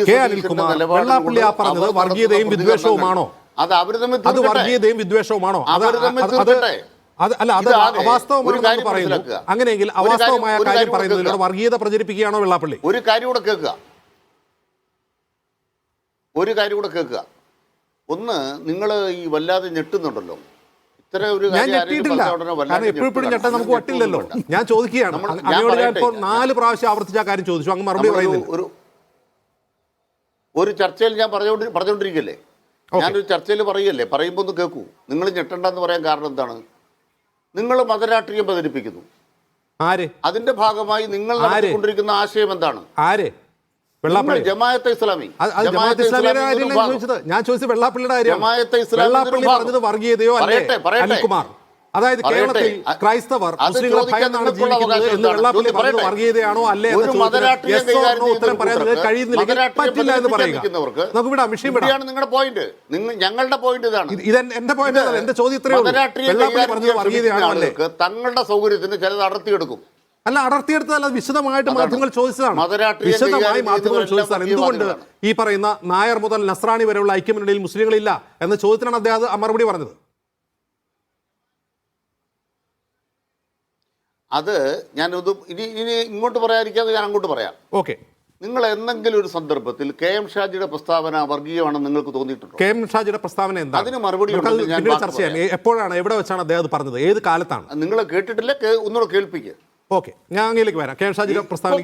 K Anilkumar, Vellappally ആ പറഞ്ഞത് വർഗീയതയും വിദ്വേഷവുമാണോ? അത് വർഗീയതയും വിദ്വേഷവുമാണോ? അല്ല, അത് അവാസ്തവമാണെന്ന് പറയുന്നു. അങ്ങനെയെങ്കിൽ അവാസ്തവമായ കാര്യം പറയുന്നതിലൂടെ വർഗീയത പ്രചരിപ്പിക്കുകയാണോ വെള്ളാപ്പള്ളി? ഒരു കാര്യം കൂടെ കേൾക്കുക. ഒന്ന്, നിങ്ങൾ ഈ വല്ലാതെ ഞെട്ടുന്നുണ്ടല്ലോ. ഞാൻ ഞെട്ടിയിട്ടില്ല. കാരണം എപ്പോഴും ഞെട്ടാൻ നമുക്ക് പറ്റില്ലല്ലോ. ഞാൻ ചോദിക്കുകയാണ്. അങ്ങോട്ട് ഞാൻ ഇപ്പോൾ 4 പ്രാവശ്യം ആവർത്തിച്ച കാര്യം ചോദിച്ചു, അങ്ങ് മറുപടി പറയുന്നില്ല. ഒരു ചർച്ചയിൽ ഞാൻ പറഞ്ഞുകൊണ്ടിരിക്കല്ലേ, ഞാനൊരു ചർച്ചയിൽ പറയുമ്പോൾ ഒന്ന് കേൾക്കൂ. നിങ്ങൾ ഞെട്ടണ്ടെന്ന് പറയാൻ കാരണം എന്താണ്? നിങ്ങൾ മതരാഷ്ട്രീയം പ്രചരിപ്പിക്കുന്നു. ആര്? അതിന്റെ ഭാഗമായി നിങ്ങൾ നടത്തിക്കൊണ്ടിരിക്കുന്ന ആശയം എന്താണ്? ആര്? വെള്ളാപ്പള്ളി, ജമാഅത്തെ ഇസ്ലാമി. ഞാൻ ചോദിച്ചത് വെള്ളാപ്പള്ളിയുടെ കാര്യം. വെള്ളാപ്പള്ളി പറഞ്ഞത് വർഗീയതയോ അല്ലേ അനിൽകുമാർ? അതായത് കേരളത്തിൽ ക്രൈസ്തവർ മുസ്ലിങ്ങളെ ഭയന്നാണ് ജീവിക്കുന്നത് എന്ന് വെള്ളാപ്പള്ളി പറഞ്ഞത് വർഗീയതയാണോ അല്ലേ എന്ന ചോദ്യത്തിന് ഉത്തരം പറയാൻ കഴിയുന്നില്ലെങ്കിൽ പറ്റില്ല എന്ന് പറയുക. നമുക്ക് വിടാം, വിഷയം വിടാം. നിങ്ങളുടെ പോയിന്റ്, ഞങ്ങളുടെ പോയിന്റ് ഇതാണ്. ഇത് എന്റെ പോയിന്റ് അല്ല, എന്റെ ചോദ്യം ഇത്രയേ ഉള്ളൂ. വെള്ളാപ്പള്ളി പറഞ്ഞത് വർഗീയതയാണോ അല്ലേ? തങ്ങളുടെ സൗകര്യത്തിന് ചിലത് അടർത്തിയെടുക്കും. അല്ല, അടർത്തിയെടുത്തല്ല, വിശദമായിട്ട് മാധ്യമങ്ങൾ ചോദിച്ചതാണ്. വിശദമായി മാധ്യമങ്ങൾ ചോദിച്ചതാണ്. എന്തുകൊണ്ട് ഈ പറയുന്ന നായർ മുതൽ നസ്രാണി വരെയുള്ള ഐക്യമുന്നണിയിൽ മുസ്ലിങ്ങളില്ല എന്ന ചോദ്യത്തിനാണ് അദ്ദേഹം മറുപടി പറഞ്ഞത്. അത് ഞാനത് ഇനി ഇങ്ങോട്ട് പറയാതിരിക്കാതെ ഞാൻ അങ്ങോട്ട് പറയാം. ഓക്കെ. നിങ്ങൾ എന്തെങ്കിലും ഒരു സന്ദർഭത്തിൽ KM ഷാജിയുടെ പ്രസ്താവന വർഗീയമാണെന്ന് നിങ്ങൾക്ക് തോന്നിയിട്ടുണ്ടോ? KM ഷാജിയുടെ പ്രസ്താവന എന്താ? അതിന് മറുപടി ചർച്ച ചെയ്യാം. എപ്പോഴാണ്, എവിടെ വെച്ചാണ് അദ്ദേഹം പറഞ്ഞത്, ഏത് കാലത്താണ്? നിങ്ങൾ കേട്ടിട്ടില്ല, ഒന്നുകൂടെ കേൾപ്പിക്കുക. ഓക്കെ, ഞാൻ അങ്ങയിലേക്ക് വരാം. KM ഷാജിയുടെ പ്രസ്താവന